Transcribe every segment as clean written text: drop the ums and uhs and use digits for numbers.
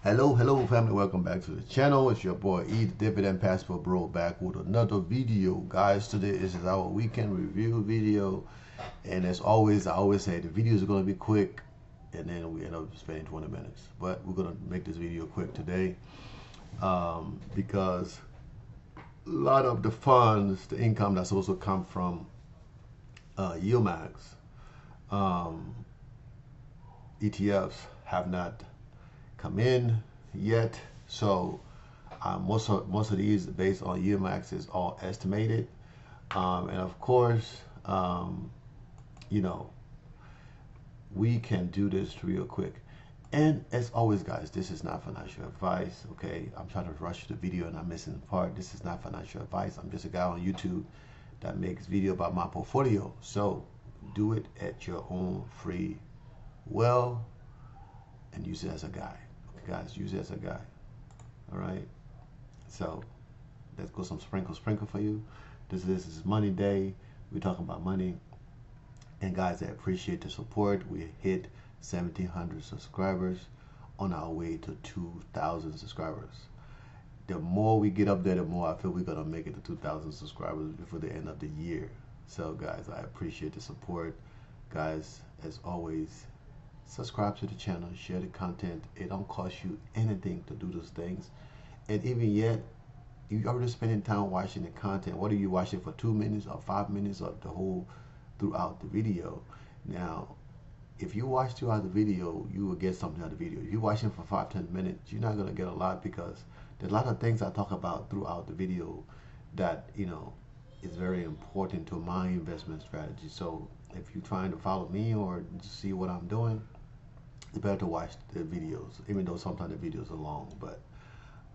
Hello family, welcome back to the channel. It's your boy E, the Dividend Passport Bro, back with another video. Guys, today is our weekend review video, and as always, I always say the videos are going to be quick and then we end up spending 20 minutes, but we're going to make this video quick today because a lot of the funds, the income that's supposed to come from yield max ETFs have not come in yet. So most of these based on yield max is all estimated, and of course, you know, we can do this real quick. And as always, guys, this is not financial advice. Okay, I'm trying to rush the video and I'm missing the part. This is not financial advice. I'm just a guy on YouTube that makes video about my portfolio. So do it at your own free will and use it as a guide. Okay, guys, use it as a guide. All right. So let's go some sprinkle for you. This is Money Day. We're talking about money. And guys, I appreciate the support. We hit 1,700 subscribers on our way to 2,000 subscribers. The more we get up there, the more I feel we're gonna make it to 2,000 subscribers before the end of the year. So guys, I appreciate the support. Guys, as always, subscribe to the channel, share the content. It don't cost you anything to do those things. And even yet, you already spending time watching the content. Whether you watch it for 2 minutes or 5 minutes or the whole throughout the video. Now, if you watch throughout the video, you will get something out of the video. If you watch it for 5-10 minutes, you're not gonna get a lot because there's a lot of things I talk about throughout the video that is very important to my investment strategy. So if you're trying to follow me or see what I'm doing, it's better to watch the videos, even though sometimes the videos are long, but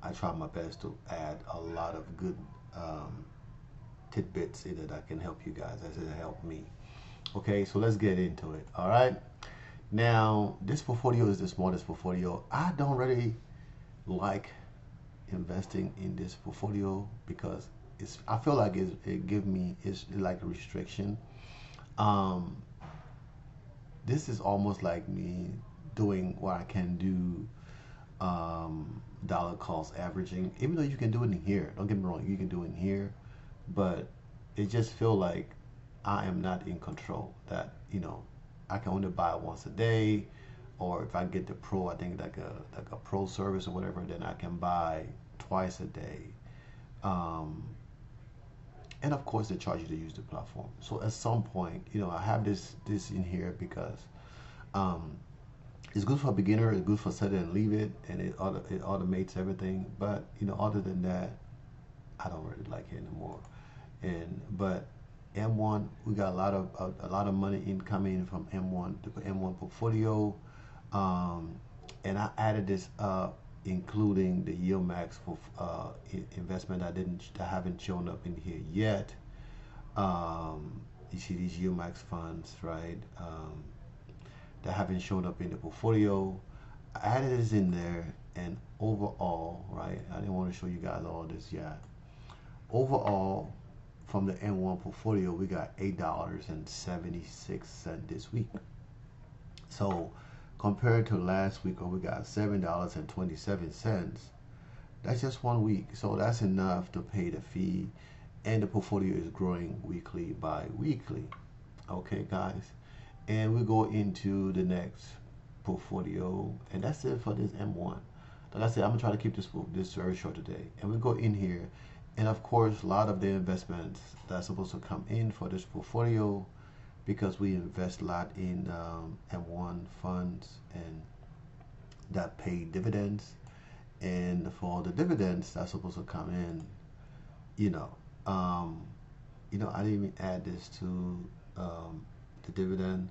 I try my best to add a lot of good tidbits in it that can help you guys as it helped me. Okay, so let's get into it. All right, now this portfolio is the smallest portfolio. I don't really like investing in this portfolio because I feel like it's like a restriction. This is almost like me doing what I can do dollar cost averaging, even though you can do it in here. Don't get me wrong, you can do it in here, but it just feel like I am not in control. That I can only buy once a day, or if I get the pro, I think like a pro service or whatever, then I can buy twice a day. And of course, they charge you to use the platform. So at some point, I have this in here because it's good for a beginner. It's good for set it and leave it, and it automates everything. But other than that, I don't really like it anymore. But M1, we got a lot of money incoming from M1, the M1 portfolio, and I added this up, including the yield max for investment that haven't shown up in here yet. You see these yield max funds, right? That haven't shown up in the portfolio. I added this in there, and overall, right? I didn't want to show you guys all this yet. Overall, from the M1 portfolio, we got $8.76 this week. So compared to last week, where we got $7.27, that's just 1 week. So that's enough to pay the fee, and the portfolio is growing weekly by weekly. Okay, guys, and we go into the next portfolio, and that's it for this M1. Like I said, I'm gonna try to keep this very short today, and we go in here. And of course, a lot of the investments that's supposed to come in for this portfolio, because we invest a lot in M1 funds and that pay dividends. And for the dividends that's supposed to come in, I didn't even add this to the dividend.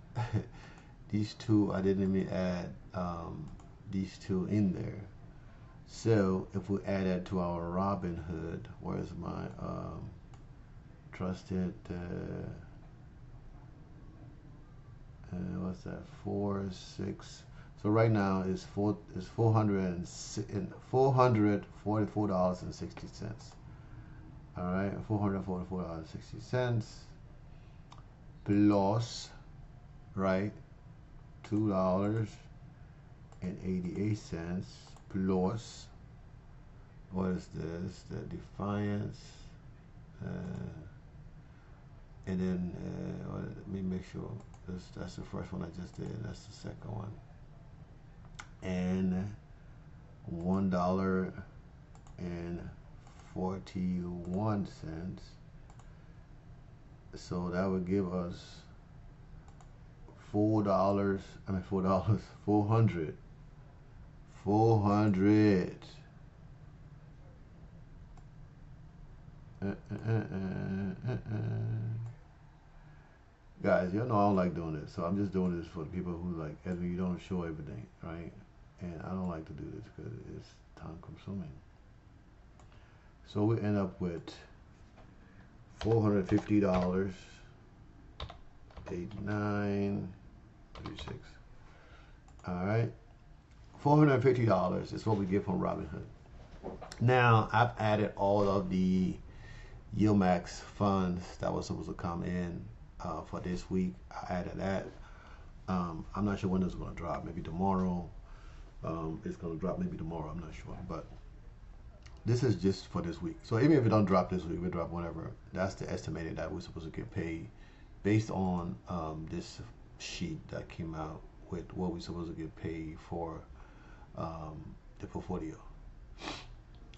These two, I didn't even add these two in there. So if we add that to our Robinhood, where's my trusted what's that, 4-6? So right now it's $444.60. All right, $444.60 plus, right, $2.88 plus, what is this? The Defiance. Uh, and then let me make sure that's the first one I just did. That's the second one. And $1.41. So that would give us $4. I mean $4. 400. 400. Guys, you know I don't like doing this, so I'm just doing this for the people who like, Edwin, you don't show everything, right? And I don't like to do this because it's time consuming. So we end up with $450, 8936. All right, $450 is what we get from Robinhood. Now I've added all of the YieldMax funds that was supposed to come in for this week. I added that. I'm not sure when it's going to drop. Maybe tomorrow. It's going to drop maybe tomorrow. I'm not sure, but this is just for this week. So even if it don't drop this week, we drop whenever. That's the estimated that we're supposed to get paid based on this sheet that came out with what we're supposed to get paid for the portfolio.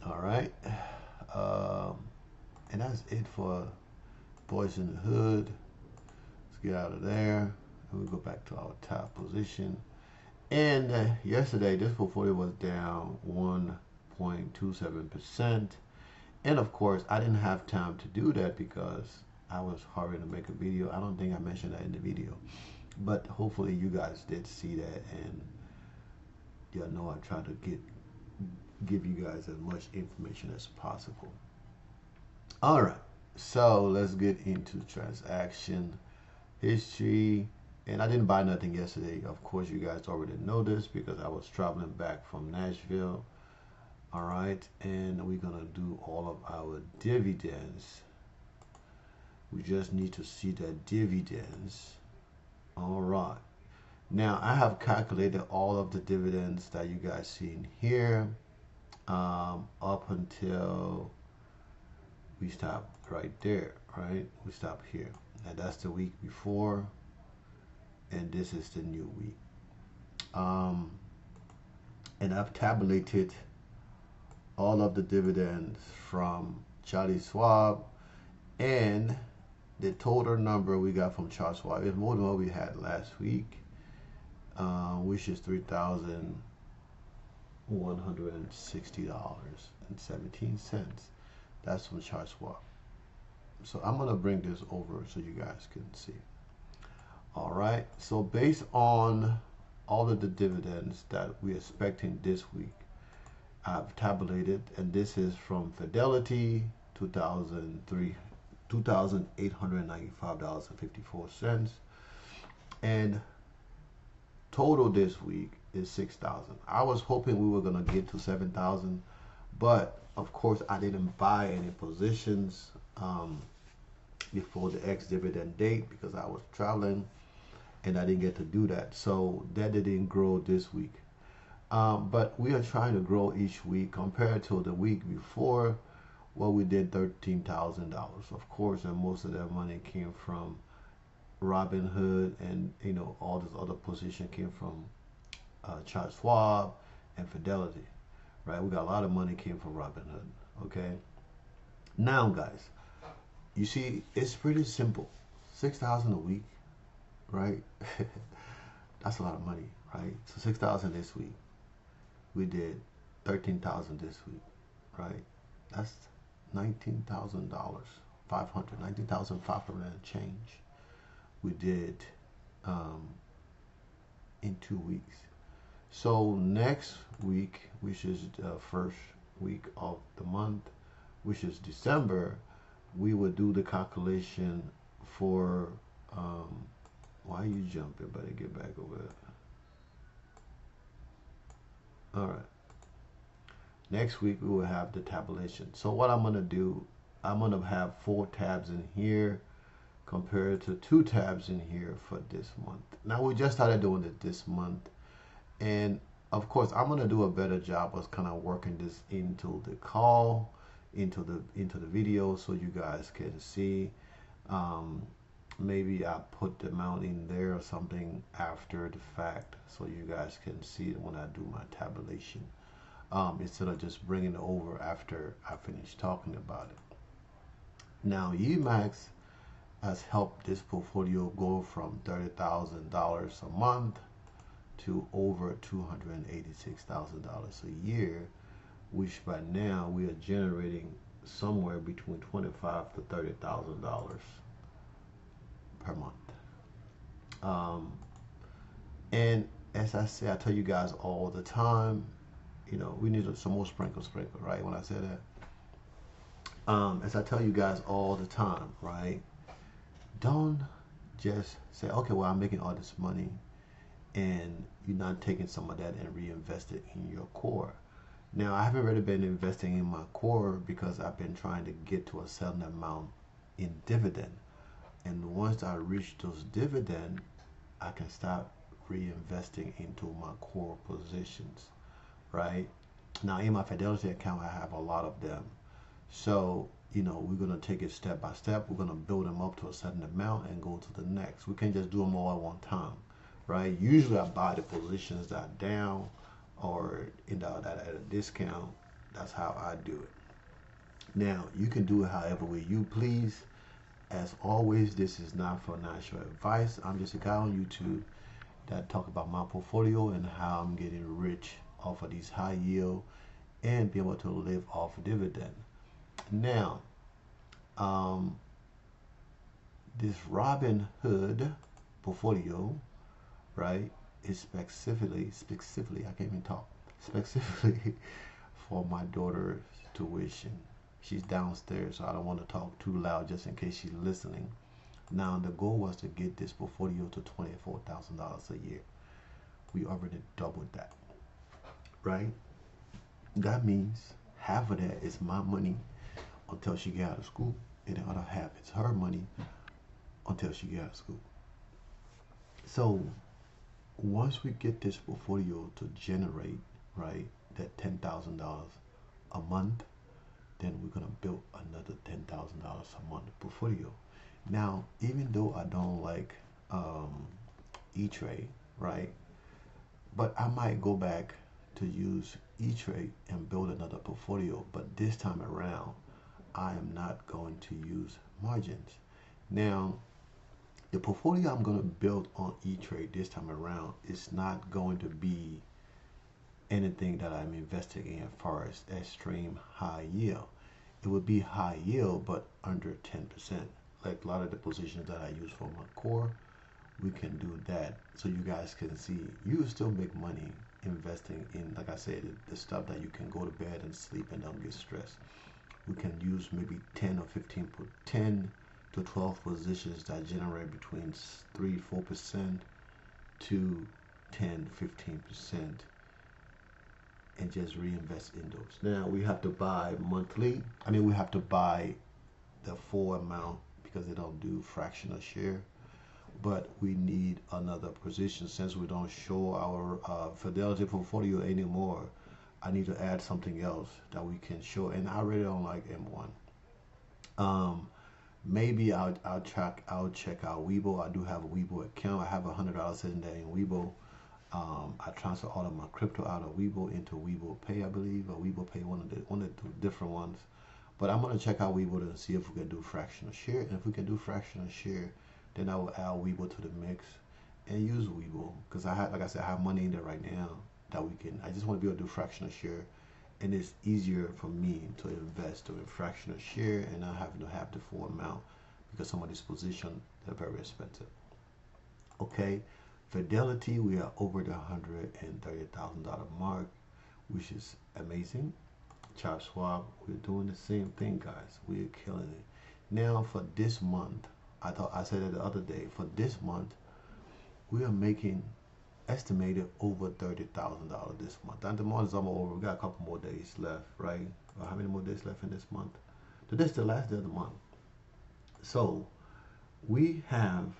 All right, and that's it for Boys in the Hood. Let's get out of there. And we go back to our top position. And yesterday, this portfolio was down 1.27%. And of course, I didn't have time to do that because I was hurrying to make a video. I don't think I mentioned that in the video, but hopefully you guys did see that, and you know I try to give you guys as much information as possible. All right, so let's get into transaction history. And I didn't buy nothing yesterday. Of course, you guys already know this because I was traveling back from Nashville. All right, and we're gonna do all of our dividends. We just need to see the dividends. All right. Now I have calculated all of the dividends that you guys see in here up until we stop right there, right? We stop here. And that's the week before, and this is the new week. And I've tabulated all of the dividends from Charlie Schwab, and the total number we got from Charles Schwab is more than what we had last week, which is $3,160.17. That's from Charles Schwab. So I'm gonna bring this over so you guys can see. All right, so based on all of the dividends that we're expecting this week, I've tabulated, and this is from Fidelity, $2,895.54, and total this week is 6,000. I was hoping we were gonna get to 7,000, but of course I didn't buy any positions before the ex-dividend date because I was traveling and I didn't get to do that. So that didn't grow this week. But we are trying to grow each week compared to the week before. Well, we did $13,000, of course, and most of that money came from Robinhood, and you know all this other position came from Charles Schwab and Fidelity, right? We got a lot of money came from Robinhood. Okay, now guys, you see it's pretty simple. 6,000 a week, right? That's a lot of money, right? So 6,000 this week. We did 13,000 this week, right? That's $19,000, 19,500 and change. We did in 2 weeks. So next week, which is the first week of the month, which is December, we would do the calculation for why are you jumping, buddy? Get back over there. All right. Next week we will have the tabulation. So what I'm gonna do, I'm gonna have 4 tabs in here compared to 2 tabs in here for this month. Now we just started doing it this month, and of course, I'm gonna do a better job of kind of working this into the call, into the video, so you guys can see. Um, Maybe I put the amount in there or something after the fact, so you guys can see it when I do my tabulation. Instead of just bringing it over after I finish talking about it. Now, UMax has helped this portfolio go from $30,000 a month to over $286,000 a year, which by now we are generating somewhere between $25,000 to $30,000 per month. Um, and as I say, I tell you guys all the time, we need some more sprinkle, right? When I say that, as I tell you guys all the time, right? Don't just say, okay, well, I'm making all this money, and you're not taking some of that and reinvest it in your core. Now, I haven't really been investing in my core because I've been trying to get to a certain amount in dividend. And once I reach those dividend, I can start reinvesting into my core positions, right? Now, in my Fidelity account, I have a lot of them. So, we're going to take it step by step. We're going to build them up to a certain amount and go to the next. We can't just do them all at one time, right? Usually I buy the positions that are down or that at a discount. That's how I do it. Now, you can do it however way you please. As always, this is not financial advice. I'm just a guy on YouTube that talk about my portfolio and how I'm getting rich off of these high yield and be able to live off dividend. Now, this Robin Hood portfolio, right, is specifically, I can't even talk, specifically for my daughter's tuition. She's downstairs, so I don't want to talk too loud just in case she's listening. Now, the goal was to get this portfolio to $24,000 a year. We already doubled that, right? That means half of that is my money until she get out of school, and the other half is her money until she get out of school. So once we get this portfolio to generate, right, that $10,000 a month, then we're gonna build another $10,000 a month portfolio. Now, even though I don't like E-Trade, right, but I might go back to use E-Trade and build another portfolio, but this time around I am not going to use margins. Now, the portfolio I'm going to build on E-Trade this time around is not going to be anything that I'm investing in as far as extreme high yield. It would be high yield, but under 10%. Like a lot of the positions that I use for my core, we can do that. So you guys can see, you still make money investing in, like I said, the stuff that you can go to bed and sleep and don't get stressed. We can use maybe 10 or 10 to 12 positions that generate between 3-4% to 10-15%, and just reinvest in those. Now we have to buy monthly. We have to buy the full amount because they don't do fractional share. But we need another position since we don't show our Fidelity portfolio anymore. I need to add something else that we can show, and I really don't like M1. Maybe I'll check out Weibo. I do have a Weibo account. I have $100 sitting there in Weibo. I transfer all of my crypto out of Weibo into Weibo Pay, I believe, or Weibo Pay, one of the different ones. But I'm gonna check out Weibo to see if we can do fractional share, and if we can do fractional share, then I will add Weibo to the mix and use Weibo because like I said, I have money in there right now that we can. I just want to be able to do fractional share, and it's easier for me to invest in fractional share and not having to have the full amount because some of these positions are very expensive. Okay, Fidelity, we are over the $130,000 mark, which is amazing. Charles Schwab, we're doing the same thing, guys. We're killing it. Now for this month, I said it the other day. For this month, we are making estimated over $30,000 this month. And the month is almost over. We got a couple more days left, right? How many more days left in this month? Today's the last day of the month. So we have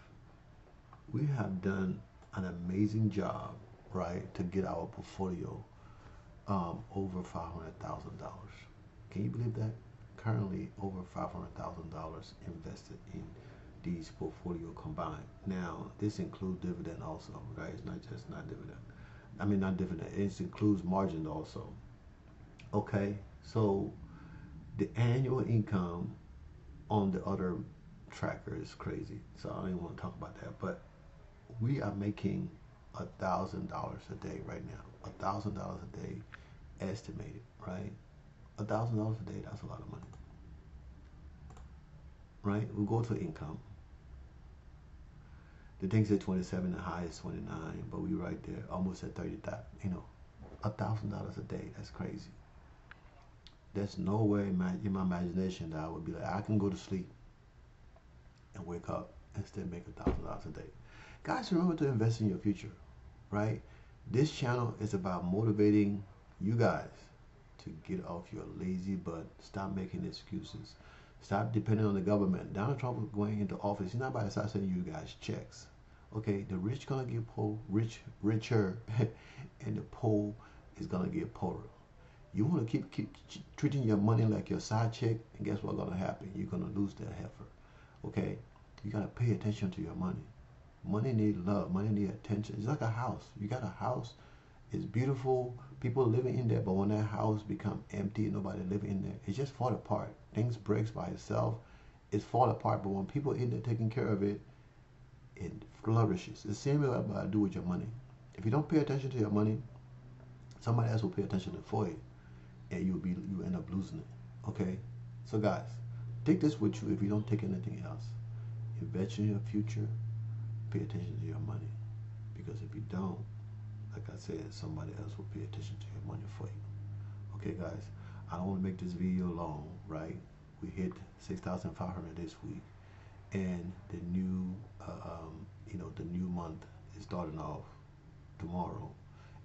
done an amazing job right, to get our portfolio over $500,000. Can you believe that? Currently, over $500,000 invested in these portfolio combined. Now, this includes dividend also, right? It's not just not dividend. I mean, not dividend. It includes margin also. Okay, so the annual income on the other tracker is crazy. So I don't even want to talk about that. But we are making $1,000 a day right now. $1,000 a day estimated, right? $1,000 a day, that's a lot of money, right? We go to income. The thing said 27, the high is 29, but we right there, almost at 30. $1,000 a day, that's crazy. There's no way in my imagination that I would be like, I can go to sleep and wake up and still make $1,000 a day. Guys, remember to invest in your future, right? This channel is about motivating you guys to get off your lazy butt. Stop making excuses. Stop depending on the government. Donald Trump is going into office. He's not about to start sending you guys checks. Okay, the rich gonna get poor, richer, and the poor is gonna get poorer. You want to keep treating your money like your side chick, and guess what's gonna happen? You're gonna lose that heifer. Okay, you gotta pay attention to your money. Money need love. Money need attention. It's like a house. You got a house. It's beautiful. People living in there, but when that house become empty and nobody living in there, it just fall apart. Things breaks by itself. It's fall apart. But when people in there taking care of it, it flourishes. It's the same way what I do with your money. If you don't pay attention to your money, somebody else will pay attention to it for you, and you end up losing it. Okay. So guys, take this with you. If you don't take anything else, invest in your future. Pay attention to your money, because if you don't, like I said, somebody else will pay attention to your money for you. Okay, guys, I don't want to make this video long, right? We hit 6,500 this week, and the new, the new month is starting off tomorrow.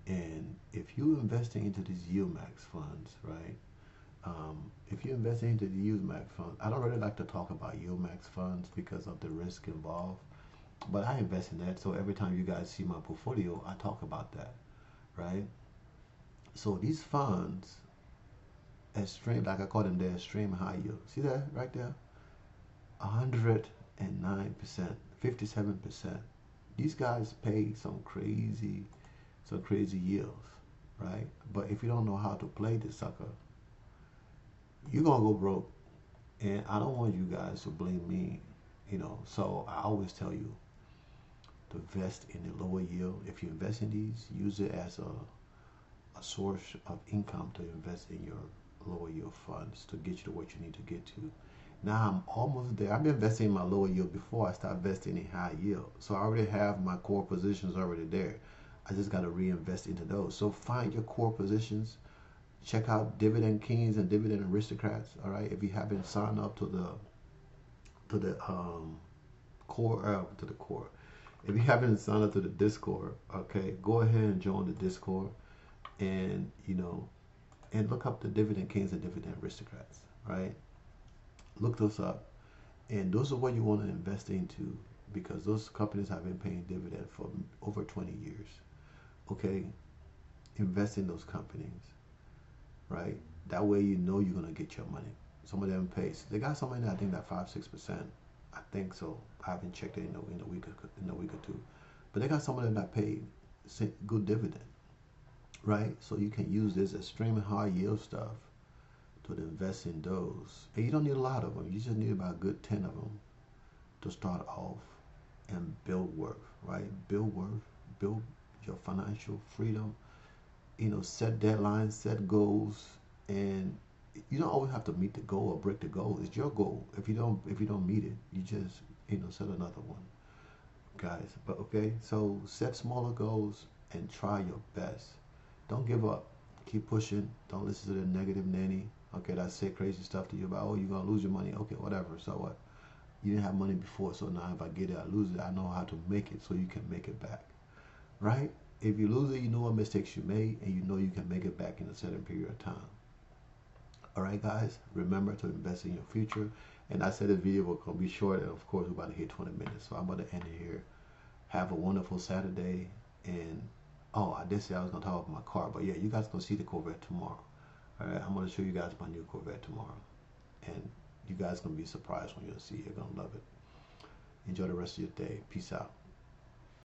And if you're investing into these yield max funds, right? If you're investing into the yield max funds, I don't really like to talk about yield max funds because of the risk involved. But I invest in that, so every time you guys see my portfolio, I talk about that, right? So these funds, extreme, like I call them, they're extreme high yield. See that right there? 109%, 57%. These guys pay some crazy yields, right? But if you don't know how to play this sucker, you're gonna go broke. And I don't want you guys to blame me, So I always tell you to invest in the lower yield. If you invest in these, use it as a source of income to invest in your lower yield funds to get you to what you need to get to. Now I'm almost there. I've been investing in my lower yield before I start investing in high yield. So I already have my core positions already there. I just got to reinvest into those. So find your core positions. Check out Dividend Kings and Dividend Aristocrats. All right. If you haven't signed up to the core. If you haven't signed up to the Discord, okay, go ahead and join the Discord, and and look up the Dividend Kings and Dividend Aristocrats. Right. Look those up, and those are what you want to invest into, because those companies have been paying dividend for over 20 years. Okay, invest in those companies, right? That way you're gonna get your money. Some of them pay. They got some in there, I think that 5-6%. I think so. I haven't checked it in a week or two, but they got some of them that pay good dividend, right? So you can use this extremely high yield stuff to invest in those. And you don't need a lot of them. You just need about a good 10 of them to start off and build worth, right? Build worth, build your financial freedom. Set deadlines, set goals, and you don't always have to meet the goal or break the goal. It's your goal. If you don't meet it, you just set another one, guys. But okay, so set smaller goals and try your best. Don't give up. Keep pushing. Don't listen to the negative nanny. Okay, that say crazy stuff to you about, oh, you're gonna lose your money. Okay, whatever. So what? You didn't have money before, so now if I get it, I lose it. I know how to make it so you can make it back, right? If you lose it, you know what mistakes you made, and you can make it back in a certain period of time. All right, guys, remember to invest in your future. And I said this video was going to be short, and of course, we're about to hit 20 minutes. So I'm about to end it here. Have a wonderful Saturday, and Oh, I did say I was gonna talk about my car, but yeah, you guys gonna see the Corvette tomorrow. All right, I'm gonna show you guys my new Corvette tomorrow, and you guys gonna be surprised when you'll see. You're gonna love it. Enjoy the rest of your day. Peace out.